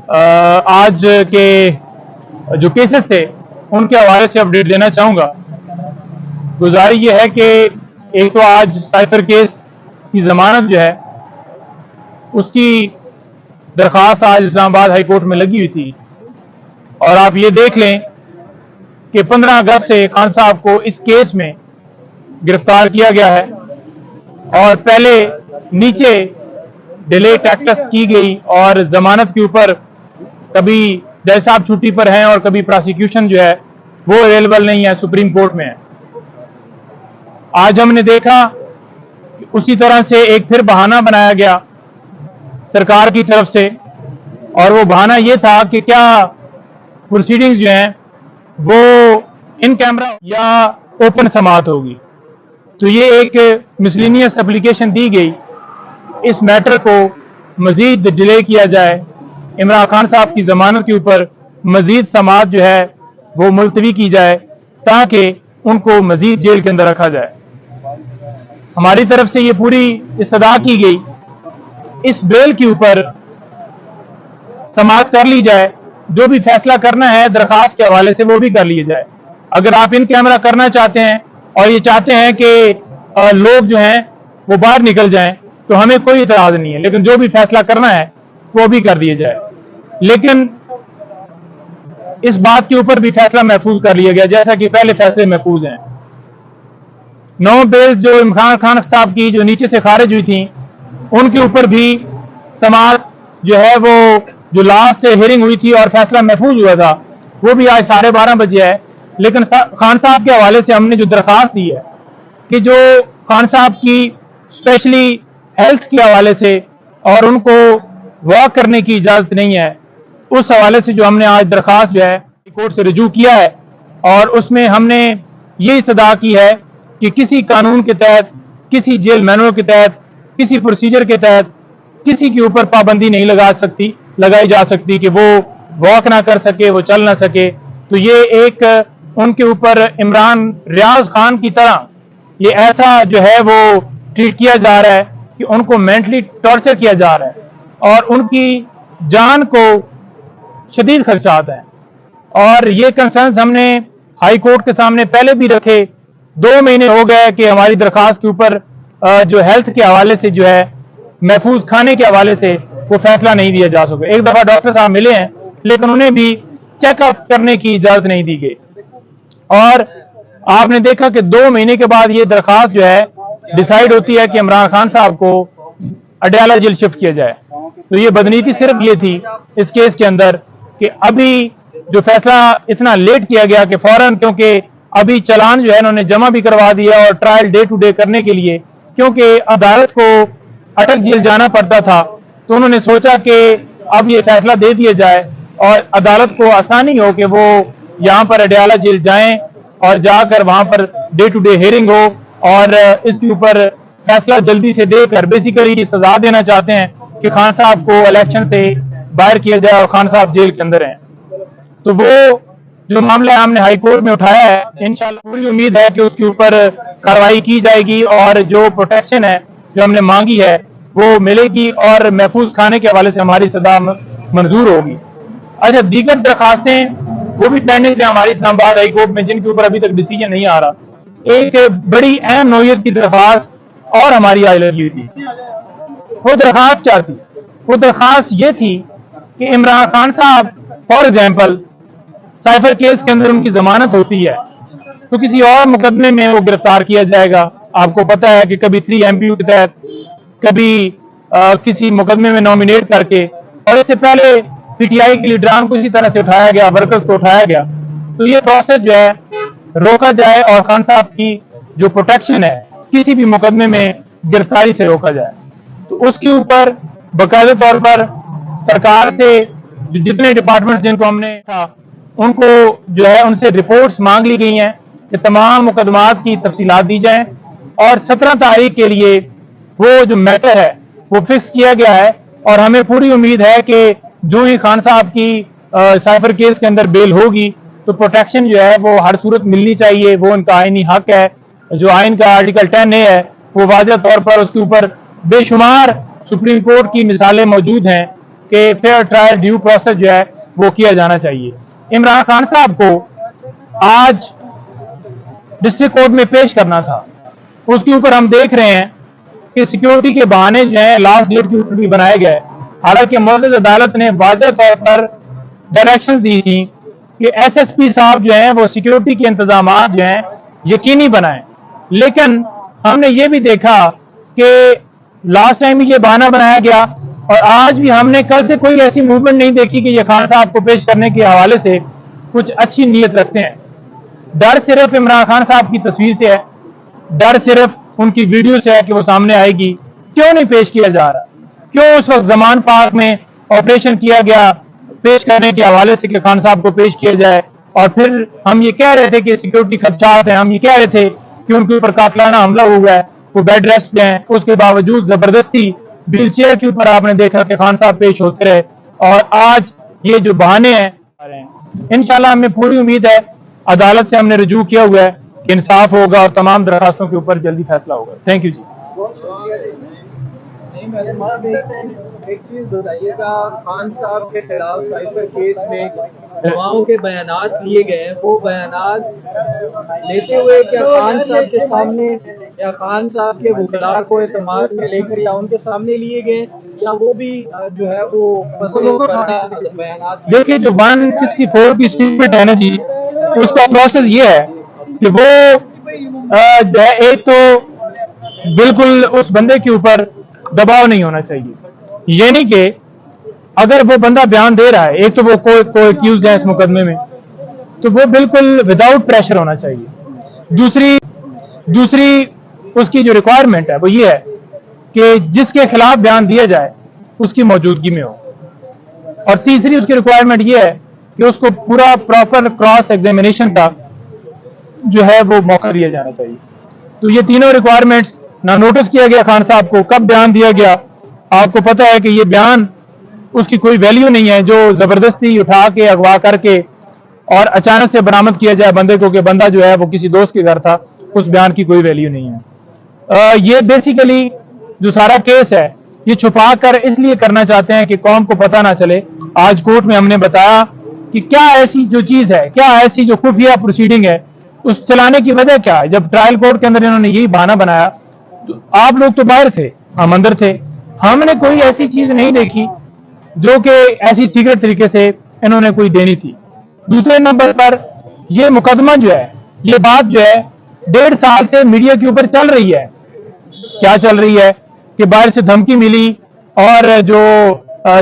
आज के जो केसेस थे उनके हवाले से अपडेट देना चाहूँगा। गुजारिश ये है कि एक तो आज साइफर केस की जमानत जो है उसकी दरख्वास्त आज इस्लामाबाद हाई कोर्ट में लगी हुई थी, और आप ये देख लें कि 15 अगस्त से खान साहब को इस केस में गिरफ्तार किया गया है और पहले नीचे डिले टैक्टिक्स की गई और जमानत के ऊपर कभी जज साहब छुट्टी पर हैं और कभी प्रोसिक्यूशन जो है वो अवेलेबल नहीं है, सुप्रीम कोर्ट में है। आज हमने देखा कि उसी तरह से एक फिर बहाना बनाया गया सरकार की तरफ से, और वो बहाना ये था कि क्या प्रोसीडिंग्स जो हैं वो इन कैमरा या ओपन समाअत होगी। तो ये एक मिसलिनियस एप्लीकेशन दी गई, इस मैटर को मजीद डिले किया जाए, इमरान खान साहब की जमानत के ऊपर मजीद समाअत जो है वो मुलतवी की जाए ताकि उनको मजीद जेल के अंदर रखा जाए। हमारी तरफ से ये पूरी इस्तदा की गई, इस बेल के ऊपर समाअत कर ली जाए, जो भी फैसला करना है दरखास्त के हवाले से वो भी कर लिया जाए। अगर आप इन कैमरा करना चाहते हैं और ये चाहते हैं कि लोग जो हैं वो बाहर निकल जाएं तो हमें कोई इतराज नहीं है, लेकिन जो भी फैसला करना है वो भी कर दिया जाए। लेकिन इस बात के ऊपर भी फैसला महफूज कर लिया गया जैसा कि पहले फैसले महफूज हैं। 9 बेल जो इमरान खान साहब की जो नीचे से खारिज हुई थी उनके ऊपर भी समाअत जो है वो जो लास्ट हियरिंग हुई थी और फैसला महफूज हुआ था वो भी आज 12:30 बजे है। लेकिन खान साहब के हवाले से हमने जो दरखास्त दी है कि जो खान साहब की स्पेशली हेल्थ के हवाले से और उनको वॉक करने की इजाजत नहीं है, उस हवाले से जो हमने आज दरखास्त जो है कोर्ट से रजू किया है, और उसमें हमने ये इस्तदा की है कि किसी कानून के तहत, किसी जेल मैनुअल के तहत, किसी प्रोसीजर के तहत किसी के ऊपर पाबंदी नहीं लगाई जा सकती कि वो वॉक ना कर सके, वो चल ना सके। तो ये एक उनके ऊपर इमरान रियाज खान की तरह ये ऐसा जो है वो ट्रीट किया जा रहा है कि उनको मेंटली टॉर्चर किया जा रहा है और उनकी जान को शदीद खदशात है। और ये कंसर्न्स हमने हाई कोर्ट के सामने पहले भी रखे। 2 महीने हो गए कि हमारी दरखास्त के ऊपर जो हेल्थ के हवाले से जो है महफूज खाने के हवाले से वो फैसला नहीं दिया जा सके। एक दफा डॉक्टर साहब मिले हैं लेकिन उन्हें भी चेकअप करने की इजाजत नहीं दी गई, और आपने देखा कि 2 महीने के बाद ये दरखास्त जो है डिसाइड होती है कि इमरान खान साहब को अडयाला जेल शिफ्ट किया जाए। तो ये बदनीति सिर्फ ये थी इस केस के अंदर कि अभी जो फैसला इतना लेट किया गया कि फौरन, क्योंकि अभी चालान जो है इन्होंने जमा भी करवा दिया और ट्रायल डे टू डे करने के लिए, क्योंकि अदालत को अटक जेल जाना पड़ता था, तो उन्होंने सोचा कि अब ये फैसला दे दिया जाए और अदालत को आसानी हो कि वो यहाँ पर अडयाला जेल जाएं और जाकर वहां per day to day hearing हो और इसके ऊपर फैसला जल्दी से देकर बेसिकली ये सजा देना चाहते हैं कि खान साहब को इलेक्शन से बाहर किया जाए और खान साहब जेल के अंदर हैं। तो वो जो मामला हमने हाई कोर्ट में उठाया है, इंशाल्लाह पूरी उम्मीद है कि उसके ऊपर कार्रवाई की जाएगी और जो प्रोटेक्शन है जो हमने मांगी है वो मिलेगी और महफूज खाने के हवाले से हमारी सदा मंजूर होगी। अच्छा, दीगर दरखास्तें वो भी पेंडिंग है हमारी इस्लामाबाद हाई कोर्ट में, जिनके ऊपर अभी तक डिसीजन नहीं आ रहा। एक बड़ी अहम नौयत की दरखास्त और हमारी आज लगी हुई थी। वो दरखास्त क्या थी? वो दरखास्त ये थी कि इमरान खान साहब फॉर एग्जाम्पल साइफर केस के अंदर उनकी जमानत होती है तो किसी और मुकदमे में वो गिरफ्तार किया जाएगा। आपको पता है कि कभी 3MPU के तहत, कभी किसी मुकदमे में नॉमिनेट करके, और इससे पहले PTI के लीडरान को इसी तरह से उठाया गया, वर्कर्स को उठाया गया। तो ये प्रोसेस जो है रोका जाए और खान साहब की जो प्रोटेक्शन है किसी भी मुकदमे में गिरफ्तारी से रोका जाए। तो उसके ऊपर बाकायदा तौर पर सरकार से जितने डिपार्टमेंट जिनको हमने था उनको जो है उनसे रिपोर्ट्स मांग ली गई हैं कि तमाम मुकदमात की तफसीलात दी जाएं, और 17 तारीख के लिए वो जो मैटर है वो फिक्स किया गया है। और हमें पूरी उम्मीद है कि जो ही खान साहब की साइफर केस के अंदर बेल होगी तो प्रोटेक्शन जो है वो हर सूरत मिलनी चाहिए, वो उनका आईनी हक है। जो आइन का आर्टिकल 10A है वो वाज़ेह तौर पर उसके ऊपर बेशुमार सुप्रीम कोर्ट की मिसालें मौजूद हैं کہ فیئر ٹرائل ڈیو پروسیس جو ہے وہ کیا جانا چاہیے. عمران خان صاحب کو آج ڈسٹرکٹ کورٹ میں پیش کرنا تھا. اس کے اوپر ہم دیکھ رہے ہیں کہ سیکیورٹی کے بہانے جو ہیں لاسٹ ڈیٹ کے اوپر بھی بنائے گئے, حالانکہ معزز عدالت نے واضح طور پر ڈائریکشنز دی تھی کہ ایس ایس پی صاحب جو ہیں وہ سیکیورٹی کے انتظامات جو ہیں یقینی بنائیں. لیکن ہم نے یہ بھی دیکھا کہ لاسٹ ٹائم یہ بہانہ بنایا گیا, اور آج بھی ہم نے کل سے کوئی ایسی موومنٹ نہیں دیکھی کہ یہ خان صاحب کو پیش کرنے کے حوالے سے کچھ اچھی نیت رکھتے ہیں. ڈر صرف عمران خان صاحب کی تصویر سے ہے, ڈر صرف ان کی ویڈیو سے ہے کہ وہ سامنے آئے گی. کیوں نہیں پیش کیا جا رہا؟ کیوں اس وقت زمان پارک میں آپریشن کیا گیا پیش کرنے کے حوالے سے کہ خان صاحب کو پیش کیا جائے, اور پھر ہم یہ کہہ رہے تھے کہ سیکیورٹی خدشات ہیں, ہم یہ کہہ رہے تھے کہ ان کے اوپر قاتلانہ حملہ ہوا ہے, وہ بیڈ ریسٹ پہ ہیں, اس کے باوجود زبردستی ویل چیئر کے اوپر آپ نے دیکھا کہ خان صاحب پیش ہوتے رہے. اور آج یہ جو بہانے ہیں, انشاءاللہ ہمیں پوری امید ہے, عدالت سے ہم نے رجوع کیا ہوا ہے کہ انصاف ہوگا اور تمام درخواستوں کے اوپر جلدی فیصلہ ہوگا. تھینک یو جی. ایک چیز بتائیے گا, خان صاحب کے خلاف سائفر کیس میں گواہوں کے بیانات لیے گئے ہیں, وہ بیانات لیتے ہوئے کیا خان صاحب کے سامنے یا خان صاحب کے وکلاء کو اعتماد میں لے کر یا ان کے سامنے لیے گئے, یا وہ بھی جو ہے وہ بیانات؟ دیکھیے جو 164 کی اسٹیٹمنٹ ہے نا جی, اس کا پروسیس یہ ہے کہ وہ ایک تو بالکل اس بندے کے اوپر دباؤ نہیں ہونا چاہیے. یہ نہیں کہ اگر وہ بندہ بیان دے رہا ہے, ایک تو وہ کوئی ایکیوزڈ ہے اس مقدمے میں, تو وہ بالکل وداؤٹ پریشر ہونا چاہیے. دوسری اس کی جو ریکوائرمنٹ ہے وہ یہ ہے کہ جس کے خلاف بیان دیا جائے اس کی موجودگی میں ہو. اور تیسری اس کی ریکوائرمنٹ یہ ہے کہ اس کو پورا پراپر کراس ایگزامینیشن کا جو ہے وہ موقع دیا جانا چاہیے. تو یہ تینوں ریکوائرمنٹس نہ نوٹس کیا گیا خان صاحب کو, کب بیان دیا گیا آپ کو پتہ ہے کہ یہ بیان اس کی کوئی ویلیو نہیں ہے, جو زبردستی اٹھا کے اغوا کر کے اور اچانک سے برآمد کیا جائے بندے کو کہ بندہ جو ہے وہ کسی دوست کے گھر تھا, اس بیان کی کوئی ویلیو نہیں ہے. یہ بیسیکلی جو سارا کیس ہے یہ چھپا کر اس لیے کرنا چاہتے ہیں کہ قوم کو پتہ نہ چلے. آج کورٹ میں ہم نے بتایا کہ کیا ایسی جو چیز ہے, کیا ایسی جو خفیہ پروسیڈنگ ہے, اس چلانے کی وجہ کیا ہے. جب ٹرائل کورٹ کے اندر انہوں نے یہی بہانہ بنایا تو آپ لوگ تو باہر تھے, ہم اندر تھے, ہم نے کوئی ایسی چیز نہیں دیکھی جو کہ ایسی سیکرٹ طریقے سے انہوں نے کوئی دینی تھی. دوسرے نمبر پر یہ مقدمہ جو ہے, یہ بات جو ہے 1.5 سال سے میڈیا کے اوپر چل رہی ہے. کیا چل رہی ہے کہ باہر سے دھمکی ملی اور جو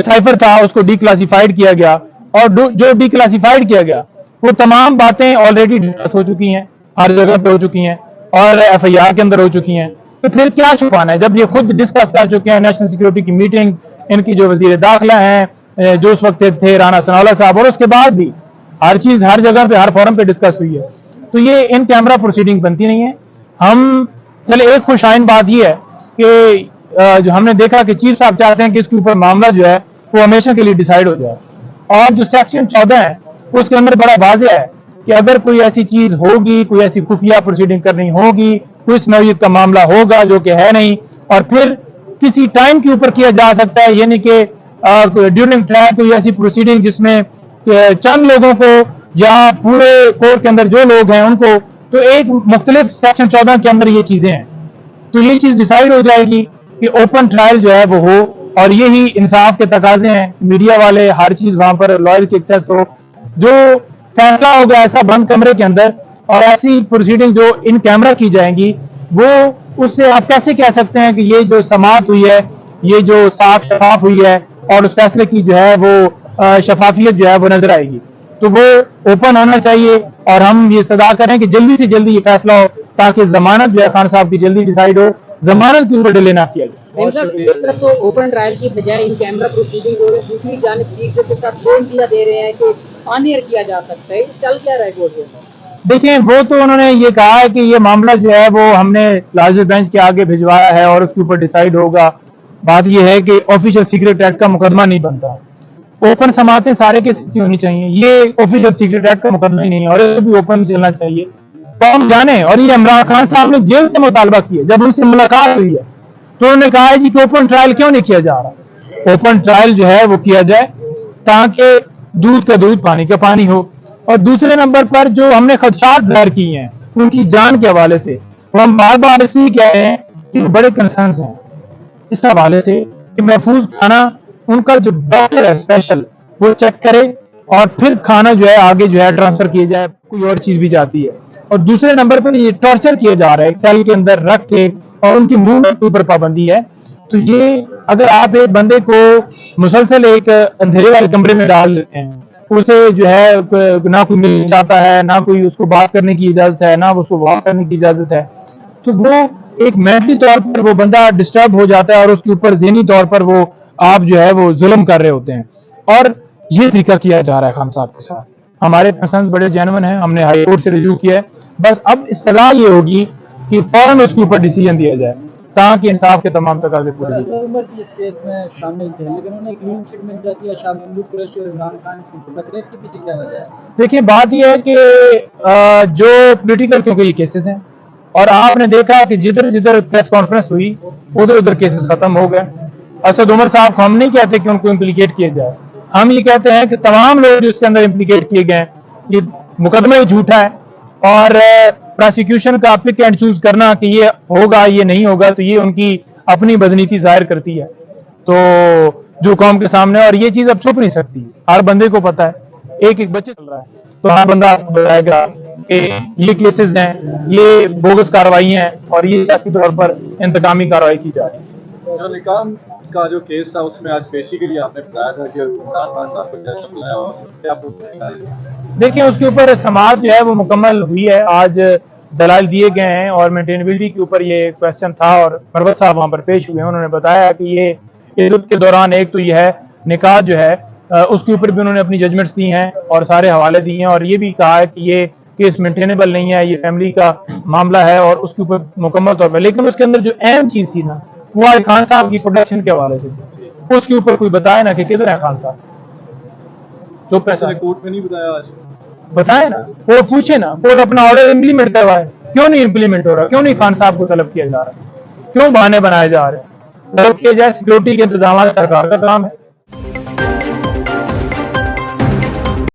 سائفر تھا اس کو ڈی کلاسیفائڈ کیا گیا, اور جو ڈی کلاسیفائڈ کیا گیا وہ تمام باتیں آلریڈی ڈسکس ہو چکی ہیں, ہر جگہ پہ ہو چکی ہیں اور ایف آئی آر کے اندر ہو چکی ہیں. تو پھر کیا چھپانا ہے جب یہ خود ڈسکس کر چکے ہیں. نیشنل سیکیورٹی کی میٹنگ, ان کی جو وزیر داخلہ ہیں جو اس وقت تھے رانا ثناءاللہ صاحب, اور اس کے بعد بھی ہر چیز ہر جگہ پہ ہر فورم پہ ڈسکس ہوئی ہے. تو یہ ان کیمرہ پروسیڈنگ بنتی نہیں ہے. ہم چلے ایک خوش آئند بات یہ ہے کہ جو ہم نے دیکھا کہ چیف صاحب چاہتے ہیں کہ اس کے اوپر معاملہ جو ہے وہ ہمیشہ کے لیے ڈیسائیڈ ہو جائے, اور جو سیکشن 14 ہے اس کے اندر بڑا واضح ہے کہ اگر کوئی ایسی چیز ہوگی, کوئی ایسی خفیہ پروسیڈنگ کرنی ہوگی, کوئی اس نوعیت کا معاملہ ہوگا جو کہ ہے نہیں, اور پھر کسی ٹائم کے اوپر کیا جا سکتا ہے, یعنی کہ ڈیورنگ ٹرائل کوئی ایسی پروسیڈنگ جس میں چند لوگوں کو یا پورے کورٹ کے اندر جو لوگ ہیں ان کو, تو ایک مختلف سیکشن 14 کے اندر یہ چیزیں ہیں. تو یہ چیز ڈیسائیڈ ہو جائے گی کہ اوپن ٹرائل جو ہے وہ ہو, اور یہی انصاف کے تقاضے ہیں. میڈیا والے ہر چیز وہاں پر لائر کی ایکسیس ہو, جو فیصلہ ہوگا ایسا بند کمرے کے اندر, اور ایسی پروسیڈنگ جو ان کیمرہ کی جائیں گی, وہ اس سے آپ کیسے کہہ سکتے ہیں کہ یہ جو سماعت ہوئی ہے یہ جو صاف شفاف ہوئی ہے اور اس فیصلے کی جو ہے وہ شفافیت جو ہے وہ نظر آئے گی. تو وہ اوپن ہونا چاہیے, اور ہم یہ استدعا کریں کہ جلدی سے جلدی یہ فیصلہ ہو تاکہ ضمانت جو ہے خان صاحب کی جلدی ڈیسائیڈ ہو, ضمانت کے اوپر ڈیلے نہ کیا جائے. تو اوپن ٹرائل کی بجائے ان کیمرہ پروسیڈنگ ہو رہی ہے, دوسری جانب چیف جسٹس کا انتظار دے رہے ہیں کہ آن ایئر کیا جا سکتا ہے, چل کیا رہے گا؟ دیکھیں وہ تو انہوں نے یہ کہا ہے کہ یہ معاملہ جو ہے وہ ہم نے لارجر بینچ کے آگے بھجوایا ہے اور اس کے اوپر ڈیسائیڈ ہوگا. بات یہ ہے کہ آفیشیل سیکریٹ ایکٹ کا مقدمہ نہیں بنتا, اوپن سماعتیں سارے کیس کی ہونی چاہیے, یہ آفیشیل سیکریٹ ایکٹ کا مقدمہ ہی نہیں ہے, اور یہ بھی اوپن چلنا چاہیے. تو ہم جانے, اور یہ عمران خان صاحب نے جیل سے مطالبہ کیا, جب ان سے ملاقات ہوئی ہے تو انہوں نے کہا ہے جی کہ اوپن ٹرائل کیوں نہیں کیا جا رہا. ओपन ट्रायल जो है वो किया जाए ताकि दूध का दूध पानी का पानी हो। और दूसरे नंबर पर जो हमने खदशात जाहिर किए हैं उनकी जान के हवाले से, वो हम बार बार इसलिए कह रहे हैं कि बड़े कंसर्न हैं इस हवाले से कि महफूज खाना उनका जो डॉक्टर है स्पेशल वो चेक करे और फिर खाना जो है आगे जो है ट्रांसफर किया जाए, कोई और चीज भी जाती है। और दूसरे नंबर पर ये टॉर्चर किया जा रहा है, एक सेल के अंदर रख के और उनकी मूवमेंट के ऊपर पाबंदी है। तो ये अगर आप एक बंदे को मुसलसल एक अंधेरे वाले कमरे में डाल देते हैं, उसे जो है ना कोई मिल जाता है, ना कोई उसको बात करने की इजाजत है, ना उसको वॉक करने की इजाजत है, तो वो एक मेंटली तौर पर वो बंदा डिस्टर्ब हो जाता है और उसके ऊपर ज़हनी तौर पर वो आप जो है वो जुल्म कर रहे होते हैं। और ये तरीका किया जा रहा है खान साहब के साथ। हमारे कंसर्न बड़े जेन्युइन हैं, हमने हाई कोर्ट से रिव्यू किया है। बस अब इस्तलाह ये होगी कि फौरन उसके ऊपर डिसीजन दिया जाए ताकि इंसाफ के तमाम तकाज़े पूरे हो जाएं। उमर की इस केस में शामिल थे लेकिन उन्होंने क्लीन चिट मिल जाती है, शाह महमूद कुरैशी और इमरान खान की टकराव, इसके पीछे क्या वजह है? देखिए बात यह है कि जो पॉलिटिकल क्योंकि ये केसेस हैं और आपने देखा कि जिधर जिधर प्रेस कॉन्फ्रेंस हुई उधर उधर केसेस खत्म हो गए। असद उमर साहब को हम नहीं कहते कि उनको इम्प्लीकेट किया जाए, हम ये कहते हैं कि तमाम लोग जो इसके अंदर इम्प्लीकेट किए गए ये मुकदमा ही झूठा है और प्रोसिक्यूशन का पिक एंड चूज करना कि ये होगा ये नहीं होगा, तो ये उनकी अपनी बदनीति जाहिर करती है तो जो कौम के सामने, और ये चीज अब छुप नहीं सकती, हर बंदे को पता है, एक एक बच्चे चल रहा है तो हर बंदा आपको बताएगा कि ये केसेस हैं, ये बोगस कार्रवाई हैं और ये सियासी तौर पर इंतकामी कार्रवाई की जा रही है। जो निकाम का जो केस था उसमें आज पेशी के लिए आपने बताया था कि इमरान खान साहब को जज बुलाया और क्या आपको देखिए उसके ऊपर समाअत जो है वो मुकम्मल हुई है, आज दलाल दिए गए हैं और मेंटेनेबिलिटी के ऊपर ये क्वेश्चन था और मरवत साहब वहाँ पर पेश हुए हैं। उन्होंने बताया कि ये इद्दत के दौरान एक तो ये है निकाह जो है उसके ऊपर भी उन्होंने अपनी जजमेंट्स दी हैं और सारे हवाले दिए हैं और ये भी कहा है कि ये केस मेंटेनेबल नहीं है, ये फैमिली का मामला है और उसके ऊपर मुकम्मल तौर पर। लेकिन उसके अंदर जो अहम चीज थी ना वो आज खान साहब की प्रोडक्शन के हवाले से थी, उसके ऊपर कोई बताया ना कि किधर है खान साहब, चुप है सर, कोर्ट में नहीं बताया आज? बताए ना, कोर्ट पूछे ना, कोर्ट अपना ऑर्डर इम्प्लीमेंट करवाए, क्यों नहीं इम्प्लीमेंट हो रहा, क्यों नहीं खान साहब को तलब किया जा रहा, क्यों बहाने बनाए जा रहे हैं? तलब किया जाए, सिक्योरिटी के इंतजाम सरकार का काम है।